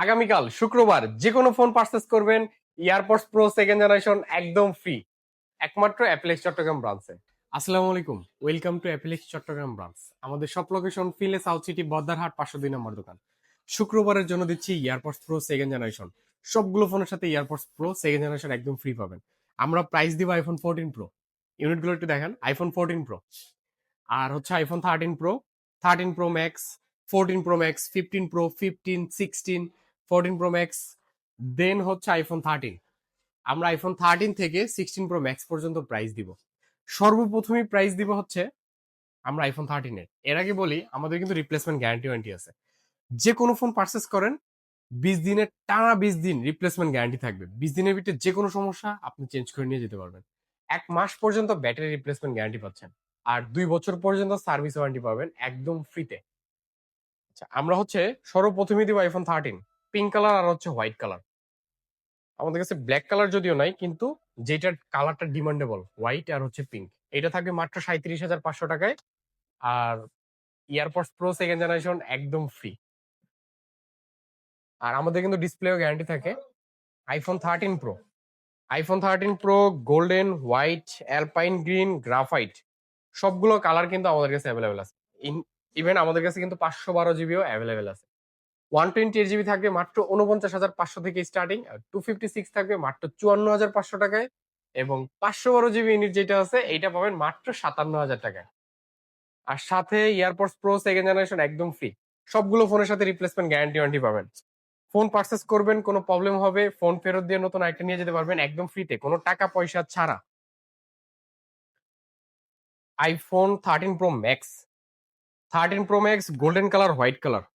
আগামীকাল শুক্রবার যে কোনো ফোন পারচেস করবেন ইয়ারপডস প্রো সেকেন্ড জেনারেশন একদম ফ্রি, একমাত্র অ্যাপেলেক্স চট্টগ্রাম ব্রাঞ্চে। আসসালামু আলাইকুম, ওয়েলকাম টু অ্যাপেলেক্স চট্টগ্রাম ব্রাঞ্চ। আমাদের সব লোকেশন ফিলে সাউথ সিটি বদ্দারহাট 502 নম্বর দোকান। শুক্রবারের জন্য দিচ্ছি ইয়ারপডস প্রো সেকেন্ড জেনারেশন। সবগুলো ফোনের সাথে ইয়ারপডস প্রো সেকেন্ড জেনারেশন একদম ফ্রি পাবেন। আমরা প্রাইস দিব আইফোন 14 প্রো। ইউনিটগুলো একটু দেখেন, আইফোন 14 প্রো, আর হচ্ছে iPhone 13 pro, 13 pro max, 14 pro max, 15 pro, 15, 16, 14 pro max, then হচ্ছে আইফোন 13। আমরা আইফোন 13 থেকে 16 প্রো ম্যাক্স পর্যন্ত প্রাইস দিব। সর্বপ্রথমই প্রাইস দিব হচ্ছে আমরা আইফোন 13 এর আগে বলি আমাদের কিন্তু রিপ্লেসমেন্ট গ্যারান্টি ওয়ারেন্টি আছে। যে কোনো ফোন পারচেস করেন 20 দিনের টানা 20 দিন রিপ্লেসমেন্ট গ্যারান্টি থাকবে। 20 দিনের ভিতরে যে কোনো সমস্যা আপনি চেঞ্জ করে নিয়ে যেতে পারবেন। 1 মাস পর্যন্ত ব্যাটারি রিপ্লেসমেন্ট গ্যারান্টি পাচ্ছেন, আর 2 বছর পর্যন্ত সার্ভিস ওয়ারেন্টি পাবেন একদম ফ্রিতে। আচ্ছা, আমরা হচ্ছে সর্বপ্রথমে দিব আইফোন 13 পিঙ্ক কালার আর হচ্ছে হোয়াইট কালার। আমাদের কাছে ব্ল্যাক কালার যদিও নাই, কিন্তু যেটার কালারটা ডিমান্ডেবল হোয়াইট আর হচ্ছে পিঙ্ক, এটা থাকবে মাত্র 37,500 টাকায়। আর ইয়ারপডস প্রো সেকেন্ড জেনারেশন একদম ফ্রি। আর আমাদের কিন্তু ডিসপ্লেও গ্যারান্টি থাকে। IPhone 13 pro, iPhone 13 pro golden, white, alpine green, graphite সবগুলো কালার কিন্তু আমাদের কাছে অ্যাভেলেবেল আছে। ইভেন আমাদের কাছে কিন্তু 512 জিবিও অ্যাভেলেবেল আছে। 128 জিবি থাকবে মাত্র 49,500 থেকে স্টার্টিং, আর 256 থাকবে মাত্র 54,500 টাকায়, এবং 512 জিবি ইউনিট যেটা আছে এইটা পাবেন মাত্র 57,000 টাকায়। আর সাথে ইয়ারপডস প্রো সেকেন্ড জেনারেশন একদম ফ্রি। সবগুলো ফোনের সাথে রিপ্লেসমেন্ট গ্যারান্টি ওয়ারেন্টি পাবেন। ফোন পারচেস করবেন, কোনো প্রবলেম হবে ফোন ফেরত দিয়ে নতুন আইটেম নিয়ে যেতে পারবেন একদম ফ্রিতে, কোনো টাকা পয়সা ছাড়া। IPhone 13 pro max, 13 pro max golden colour, white colour,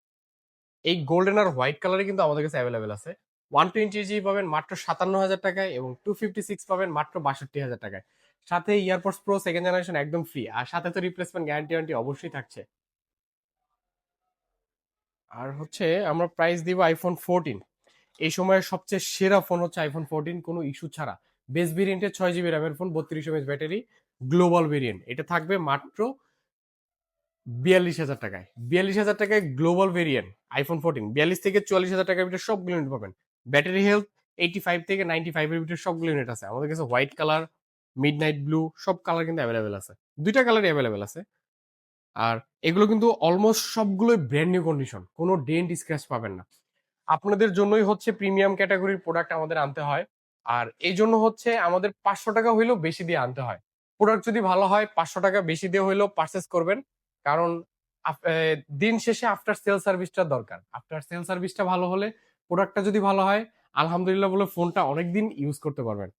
এই গোল্ডেন আর হোয়াইট কালারে কিন্তু আমাদের কাছে অ্যাভেলেবেল আছে। 128 জিবি পাবেন মাত্র 57,000 টাকায়, এবং 256 পাবেন মাত্র 62,000 টাকায়। সাথে ইয়ারপডস প্রো সেকেন্ড জেনারেশন একদম ফ্রি, আর সাথে তো রিপ্লেসমেন্ট গ্যারান্টি ওয়ারেন্টি অবশ্যই থাকছে। আর হচ্ছে আমরা প্রাইস দিব আইফোন 14। এই সময়ের সবচেয়ে সেরা ফোন হচ্ছে আইফোন 14, কোনো ইস্যু ছাড়া। বেস ভেরিয়েন্টের 6 জিবি র্যামের phone, 32 mAh battery, global variant. এটা থাকবে মাত্র 42,000 টাকায়। 42,000 টাকায় গ্লোবাল ভেরিয়েন্ট আইফোন 14, 42 থেকে 44,000 টাকার ভিতরে সবগুলো ইউনিট পাবেন। ব্যাটারি হেলথ 85 থেকে 95 এর ভিতরে সবগুলো ইউনিট আছে। আমাদের কাছে white colour, mid night blue সব কালার কিন্তু অ্যাভেলেবেল আছে। দুইটা কালারই অ্যাভেলেবেল আছে। আর এগুলো কিন্তু অলমোস্ট সবগুলোই ব্র্যান্ড নিউ কন্ডিশন, কোনো ডেন্ট স্ক্র্যাচ পাবেন না। আপনাদের জন্যই হচ্ছে প্রিমিয়াম ক্যাটাগরির প্রোডাক্ট আমাদের আনতে হয়। আর এই জন্য হচ্ছে আমাদের 500 টাকা হইলেও বেশি দিয়ে আনতে হয়। প্রোডাক্ট যদি ভালো হয় 500 টাকা বেশি দিয়ে হইলেও পারচেস করবেন। কারণ দিন শেষে আফটার সেল সার্ভিসটা দরকার। আফটার সেল সার্ভিসটা ভালো হলে, প্রোডাক্টটা যদি ভালো হয়, আলহামদুলিল্লাহ বলে ফোনটা অনেকদিন ইউজ করতে পারবেন।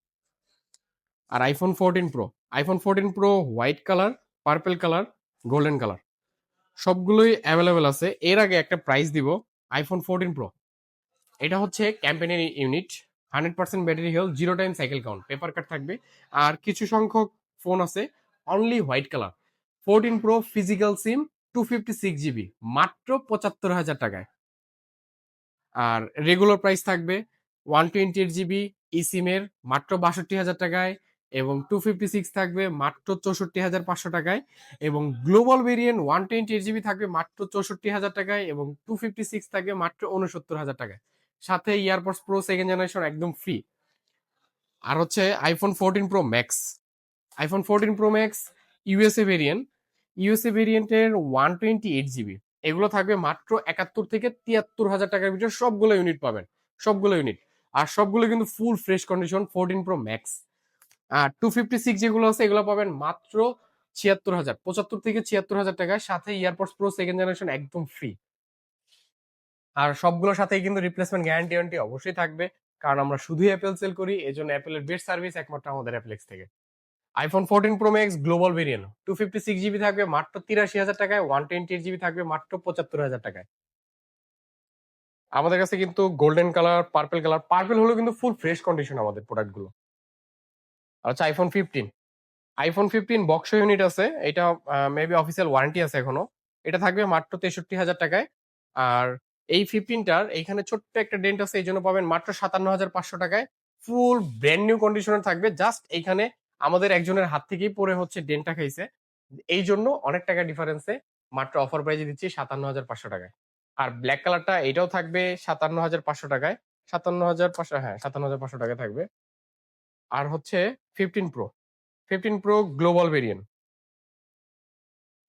আর iPhone 14 pro, iPhone 14 pro white colour, purple colour, golden colour সবগুলোই অ্যাভেলেবেল আছে। এর আগে একটা প্রাইস দিব আইফোন 14 প্রো। এটা হচ্ছে ক্যাম্পেইনের unit, 100% battery health, 0 time cycle count, paper cut থাকবে। আর কিছু সংখ্যক ফোন আছে only white colour. 14 pro physical SIM, 256 GB, মাত্র 75,000 টাকায়। আর রেগুলার প্রাইস থাকবে 128 জিবি ই সিমের মাত্র 62,000 টাকায়, এবং 256 থাকবে মাত্র 64,500 টাকায়, এবং গ্লোবাল ভেরিয়েন্ট 128 জিবি থাকবে মাত্র 64,000 টাকায়, এবং 256 থাকবে মাত্র 69,000 টাকায়। সাথে ইয়ারপডস প্রো সেকেন্ড জেনারেশন একদম ফ্রি। আর হচ্ছে iPhone 14 pro max, iPhone 14 pro max USA variant, USA ভেরিয়েন্টের 128 জিবি, এগুলো থাকবে মাত্র 71 থেকে 73 হাজার টাকার ভিতরে সবগুলো ইউনিট পাবেন। সবগুলো ইউনিট, আর সবগুলো কিন্তু full fresh condition 14 pro max. আর 256 যেগুলো আছে এগুলো পাবেন মাত্র 76,000, 75 থেকে 76 হাজার টাকায়। সাথে ইয়ারপডস প্রো সেকেন্ড জেনারেশন একদম ফ্রি। আর সবগুলোর সাথেই কিন্তু রিপ্লেসমেন্ট গ্যারান্টি ওয়ারেন্টি অবশ্যই থাকবে, কারণ আমরা শুধুই অ্যাপেল সেল করি, এজন্য অ্যাপেলের বেস্ট সার্ভিস একমাত্র আমাদের অ্যাপেলেক্স থেকে। IPhone 14 pro max global variant 256 GB থাকবে মাত্র 83,000 টাকায়, 128 জিবি থাকবে মাত্র 75,000 টাকায়। আমাদের কাছে কিন্তু golden colour, purple colour, purple হলো কিন্তু ফুল ফ্রেশ কন্ডিশন আমাদের প্রোডাক্টগুলো। আচ্ছা, আইফোন 15, আইফোন 15 বক্স ইউনিট আছে, এটা মেবি অফিসিয়াল ওয়ারেন্টি আছে এখনো। এটা থাকবে মাত্র 63,000 টাকায়। আর এই 15টার এইখানে ছোট্ট একটা ডেন্ট আছে, এই জন্য পাবেন মাত্র 57,500 টাকায়। ফুল ব্র্যান্ড নিউ কন্ডিশনে থাকবে, জাস্ট এইখানে আমাদের একজনের হাত থেকেই পরে হচ্ছে ডেন্টটা খাইছে, এই জন্য অনেক টাকা ডিফারেন্সে মাত্র অফার প্রাইজে দিচ্ছি 57,500 টাকায়। আর ব্ল্যাক কালারটা এটাও থাকবে ৫৭,৫০০ টাকায়। ৫৭,৫০০, হ্যাঁ, ৫৭,৫০০ টাকায় থাকবে। আর হচ্ছে 15 pro. 15 pro global variant.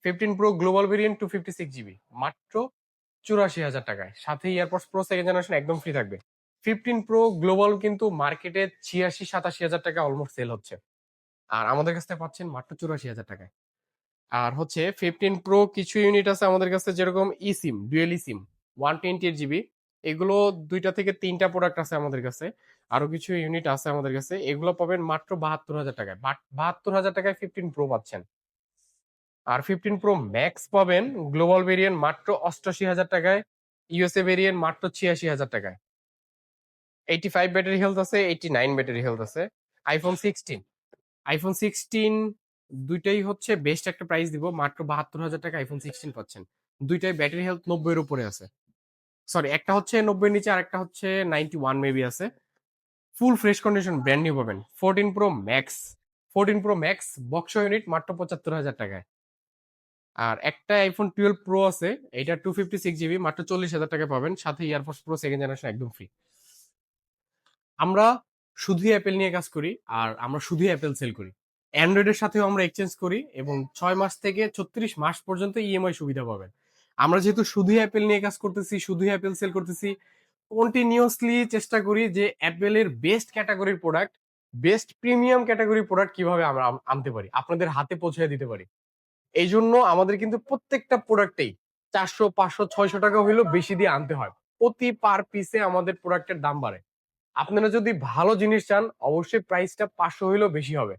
15 pro global variant 256 GB. মাত্র ৮৪,০০০ টাকায়। সাথে এয়ারপডস প্রো সেকেন্ড জেনারেশন একদম ফ্রি থাকবে। 15 প্রো গ্লোবাল কিন্তু মার্কেটে ৮৬-৮৭,০০০ টাকা অলমোস্ট সেল হচ্ছে। আর আমাদের কাছ থেকে পাচ্ছেন মাত্র ৮৪,০০০ টাকায়। আর হচ্ছে 15 প্রো কিছু ইউনিট আছে আমাদের কাছে, যেরকম ইসিম, ডুয়েল ইসিম 128 জিবি। এগুলো ২টা থেকে ৩টা প্রোডাক্ট আছে আমাদের কাছে। আরো কিছু ইউনিট আছে আমাদের কাছে। এগুলো পাবেন মাত্র ৭২,০০০ টাকায়। ৭২,০০০ টাকায় 15 প্রো পাচ্ছেন। আর 15 প্রো ম্যাক্স পাবেন গ্লোবাল ভেরিয়েন্ট মাত্র ৮৮,০০০ টাকায়। ইউএসএ ভেরিয়েন্ট মাত্র ৮৬,০০০ টাকায়। 85 ব্যাটারি হেলথ আছে, 89 ব্যাটারি হেলথ আছে। আইফোন 16, আইফোন 16 দুইটাই হচ্ছে বেস্ট একটা প্রাইস দিব। মাত্র ৭২,০০০ টাকা আইফোন 16 পাচ্ছেন। দুইটাই ব্যাটারি হেলথ ৯০ এর উপরে আছে। সরি, একটা হচ্ছে ৯০ এর নিচে, আর একটা হচ্ছে 91 মেবি আছে। ফুল ফ্রেশ কন্ডিশন ব্র্যান্ড নিউ পাবেন। 14 pro max, 14 pro max box unit মাত্র ৭৫,০০০ টাকায়। আর একটা আইফোন 12 প্রো আছে, এটা 256 জিবি, মাত্র ৪০,০০০ টাকায় পাবেন। সাথে ইয়ারপডস প্রো সেকেন্ড জেনারেশন একদম ফ্রি। আমরা শুধুই অ্যাপেল নিয়ে কাজ করি, আর আমরা শুধুই অ্যাপেল সেল করি। অ্যান্ড্রয়েডের সাথেও আমরা এক্সচেঞ্জ করি, এবং ৬ মাস থেকে ৩৬ মাস পর্যন্ত ইএমআই সুবিধা পাবেন। আমরা যেহেতু শুধুই অ্যাপেল নিয়ে কাজ করতেছি, শুধুই অ্যাপেল সেল করতেছি, কন্টিনিউয়াসলি চেষ্টা করি যে অ্যাপেলের বেস্ট ক্যাটাগরির প্রোডাক্ট, বেস্ট প্রিমিয়াম ক্যাটাগরির প্রোডাক্ট কিভাবে আমরা আনতে পারি, আপনাদের হাতে পৌঁছে দিতে পারি। এই জন্য আমাদের কিন্তু প্রত্যেকটা প্রোডাক্টেই ৪০০, ৫০০, ৬০০ টাকা হইলেও বেশি দিয়ে আনতে হয়। প্রতি পার পিসে আমাদের প্রোডাক্টের দাম বাড়ে। আপনারা যদি ভালো জিনিস চান, অবশ্যই প্রাইসটা ৫০০ হইলেও বেশি হবে।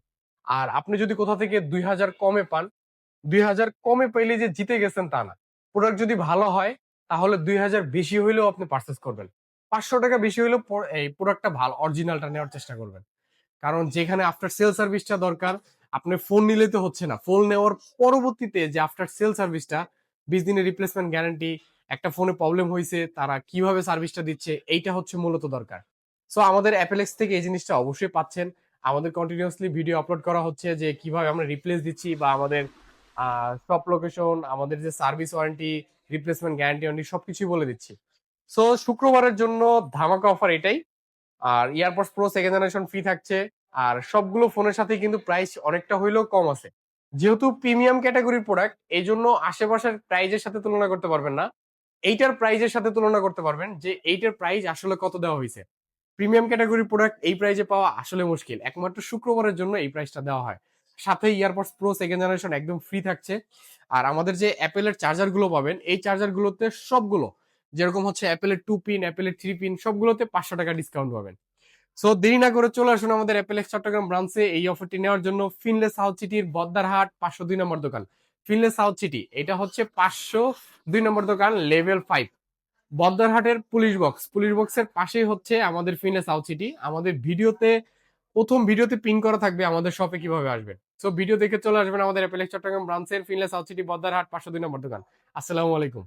আর আপনি যদি কোথা থেকে ২০০০ কমে পান, ২০০০ কমে পাইলে যে জিতে গেছেন তা না। প্রোডাক্ট যদি ভালো হয়, তাহলে ২০০০ বেশি হইলেও আপনি পারচেজ করবেন। ৫০০ টাকা বেশি হইলেও এই প্রোডাক্টটা ভালো অরিজিনালটা নেওয়ার চেষ্টা করবেন। কারণ যেখানে আফটার সেল সার্ভিসটা দরকার, আপনি ফোন নিলে তো হচ্ছে না। ফোন নেওয়ার পরবর্তীতে যে আফটার সেল সার্ভিসটা, ২০ দিনের রিপ্লেসমেন্ট গ্যারান্টি, একটা ফোনে প্রবলেম হয়েছে তারা কিভাবে সার্ভিসটা দিচ্ছে, এইটা হচ্ছে মূলত দরকার। সো আমাদের অ্যাপেলেক্স থেকে এই জিনিসটা অবশ্যই পাচ্ছেন। আমাদের কন্টিনিউয়াসলি ভিডিও আপলোড করা হচ্ছে যে কিভাবে আমরা রিপ্লেস দিচ্ছি, বা আমাদের শপ লোকেশন, আমাদের যে service warranty, replacement guarantee warranty সবকিছুই বলে দিচ্ছি। সো শুক্রবারের জন্য ধামাকা অফার এটাই। আর AirPods pro second generation free থাকছে। আর সবগুলো ফোনের সাথে কিন্তু প্রাইস অনেকটা হইলেও কম আছে। যেহেতু প্রিমিয়াম ক্যাটাগরির প্রোডাক্ট, এই জন্য আশেপাশের প্রাইজের সাথে তুলনা করতে পারবেন না। এইটার প্রাইজের সাথে তুলনা করতে পারবেন যে এইটার প্রাইস আসলে কত দেওয়া হয়েছে। প্রিমিয়াম ক্যাটাগরির প্রোডাক্ট এই প্রাইজে পাওয়া আসলে মুশকিল। একমাত্র শুক্রবারের জন্য এই প্রাইসটা দেওয়া হয়। সাথে ইয়ারপডস প্রো সেকেন্ড জেনারেশন একদম ফ্রি থাকছে। আর আমাদের যে অ্যাপেলের চার্জার গুলো পাবেন, এই চার্জার গুলোতে সবগুলো, যেরকম হচ্ছে অ্যাপেলের 2 পিন, অ্যাপেলের 3 পিন, সবগুলোতে ৫০০ টাকা ডিসকাউন্ট পাবেন। সো দেরি না করে চলে আসুন আমাদের অ্যাপেলেক্স চট্টগ্রাম ব্রাঞ্চে এই অফারটি নেওয়ার জন্য। ফিনলে সাউথ সিটির বদ্দারহাট ৫০২ নম্বর দোকান। ফিনলে সাউথ সিটি, এটা হচ্ছে ৫০২ নম্বর দোকান, লেভেল 5, বদ্দারহাটের পুলিশ বক্স। পুলিশ বক্সের পাশেই হচ্ছে আমাদের ফিনলে সাউথ সিটি। আমাদের ভিডিওতে, প্রথম ভিডিওতে পিন করা থাকবে আমাদের শপে কিভাবে আসবেন। সো ভিডিও দেখে চলে আসবেন আমাদের অ্যাপেলেক্স চট্টগ্রাম ব্রাঞ্চের ফিনলে সাউথ সিটি, বদ্দারহাট ৫০২ নম্বর দোকান। আসসালামু আলাইকুম।